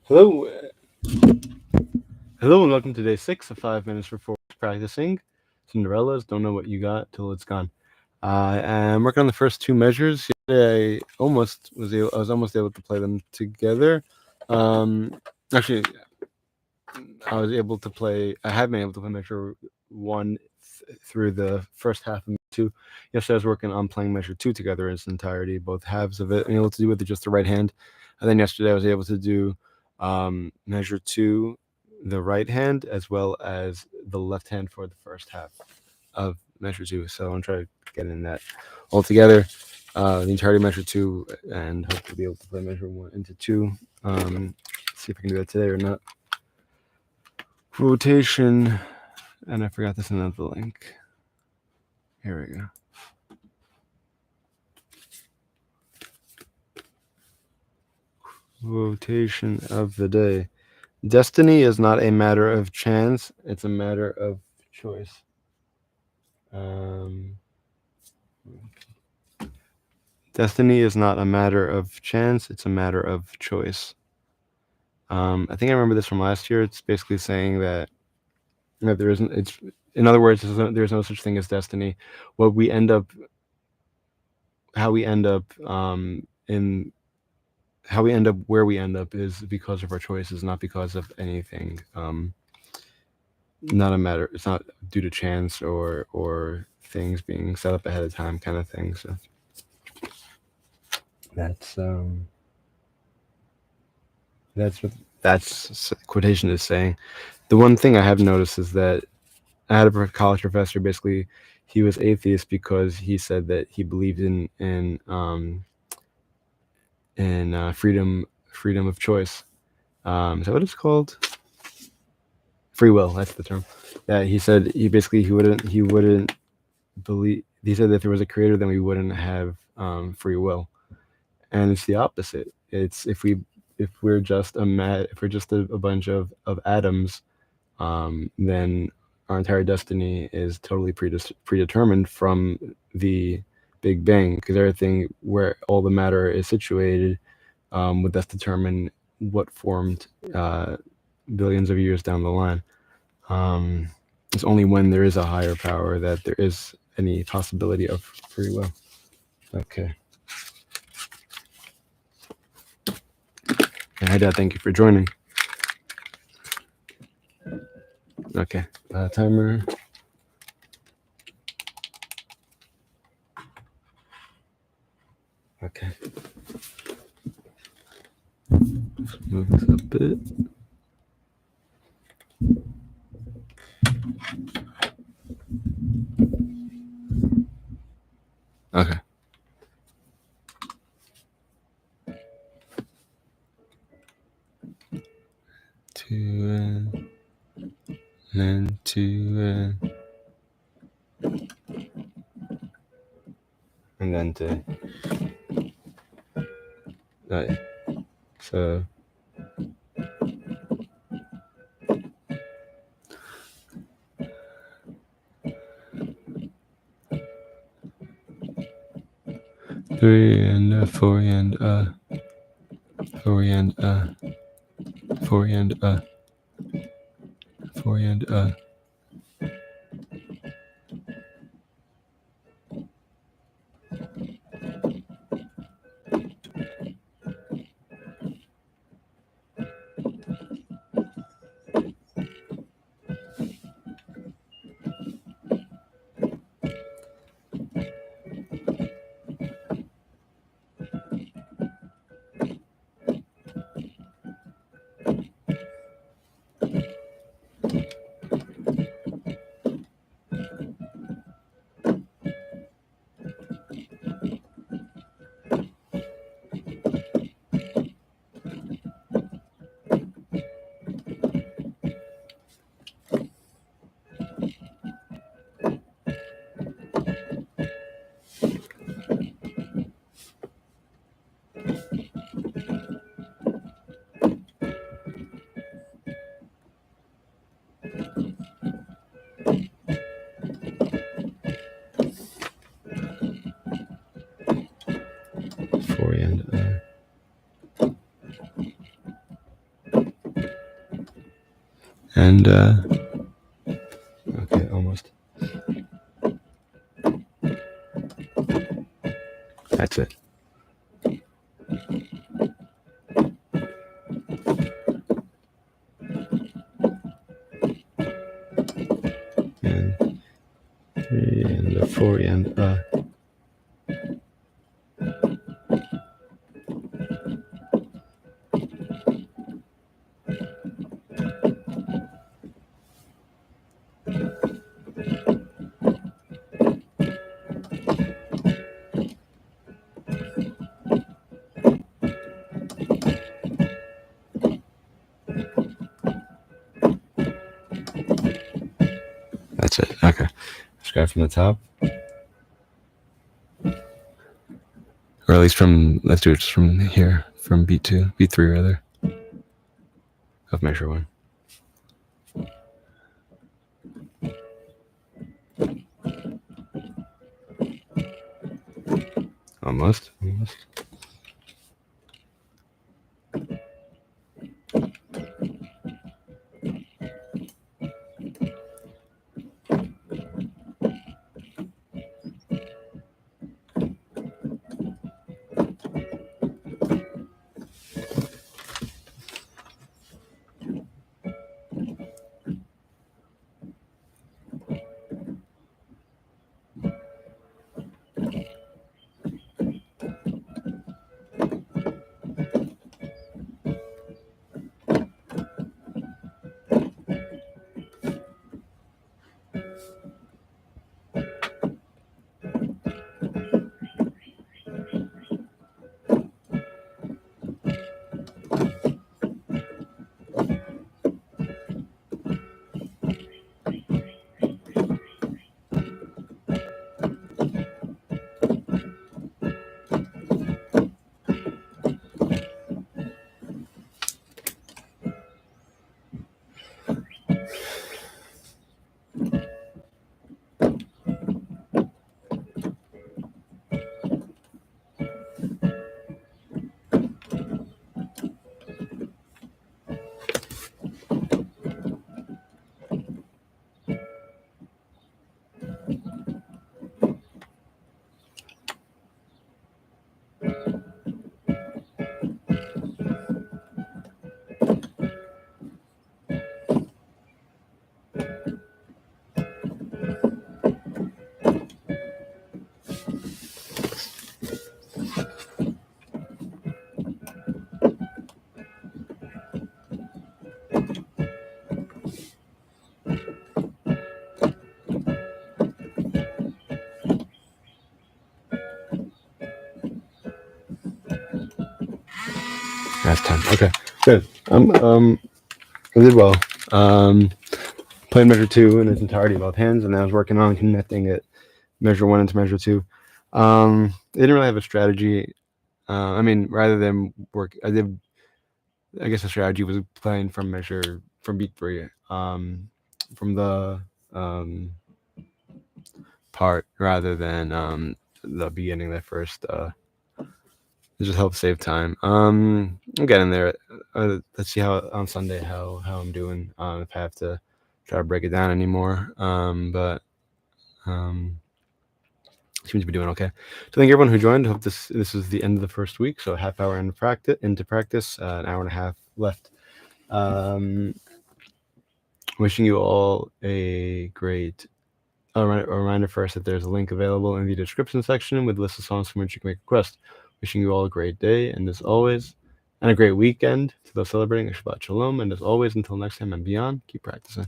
Hello, hello, and welcome to day 6 of 5 minutes for 4 weeks practicing. Cinderella's don't know what you got till it's gone. I am working on the first two measures. Yesterday, I was almost able to play them together. Um, actually, I was able to play. I have been able to play measure one through the first half of two. Yesterday, I was working on playing measure two together in its entirety, both halves of it, and able to do with just the right hand. And then yesterday, I was able to do measure two, the right hand, as well as the left hand for the first half of measure two. So I'm trying to get in that all together, the entirety of measure two, and hope to be able to play measure one into two. See if I can do that today or not. Rotation, and I forgot to send out the link. Here we go. Rotation of the day. Destiny is not a matter of chance, it's a matter of choice. Destiny is not a matter of chance, it's a matter of choice. I think I remember this from last year. It's basically saying that there isn't, it's, in other words, there's no such thing as destiny. What we end up, how we end up in how we end up where we end up is because of our choices, not because of anything. Not a matter. It's not due to chance or things being set up ahead of time, kind of thing. So that's what that's quotation is saying. The one thing I have noticed is that I had a college professor. Basically, he was atheist because he said that he believed in freedom of choice. Is that what it's called? Free will. That's the term. Yeah, he said he wouldn't believe. He said that if there was a creator, then we wouldn't have free will, and it's the opposite. It's if we're just a bunch of atoms, then our entire destiny is totally predetermined from the Big Bang, because everything where all the matter is situated would thus determine what formed billions of years down the line. It's only when there is a higher power that there is any possibility of free will. Okay. Hi, Dad. Thank you for joining. Okay. Timer. Okay. Let's move this a bit. Okay. Two, then two, and then two. Right. So. Three and four and four and four and four and And okay, almost. That's it. And 3 and the 4 and that's it. Okay. Describe from the top. Or at least from, let's do it just from here, from beat 2, beat 3 rather, of measure 1. Almost. That's 10. Okay, good. I did well. Played measure 2 in its entirety, both hands, and I was working on connecting it, measure 1 into measure 2. They didn't really have a strategy. I mean, rather than work, I guess the strategy was playing from beat 3, from the part rather than the beginning, that first. It just helps save time. I'm getting there. Let's see how on Sunday how I'm doing. If I have to try to break it down anymore. But seems to be doing okay. So thank you everyone who joined. Hope this is the end of the first week. So a half hour into practice, an hour and a half left. Wishing you all a great. A reminder first that there's a link available in the description section with a list of songs from which you can make a request. Wishing you all a great day, and as always, and a great weekend to those celebrating. Shabbat Shalom, and as always, until next time and beyond, keep practicing.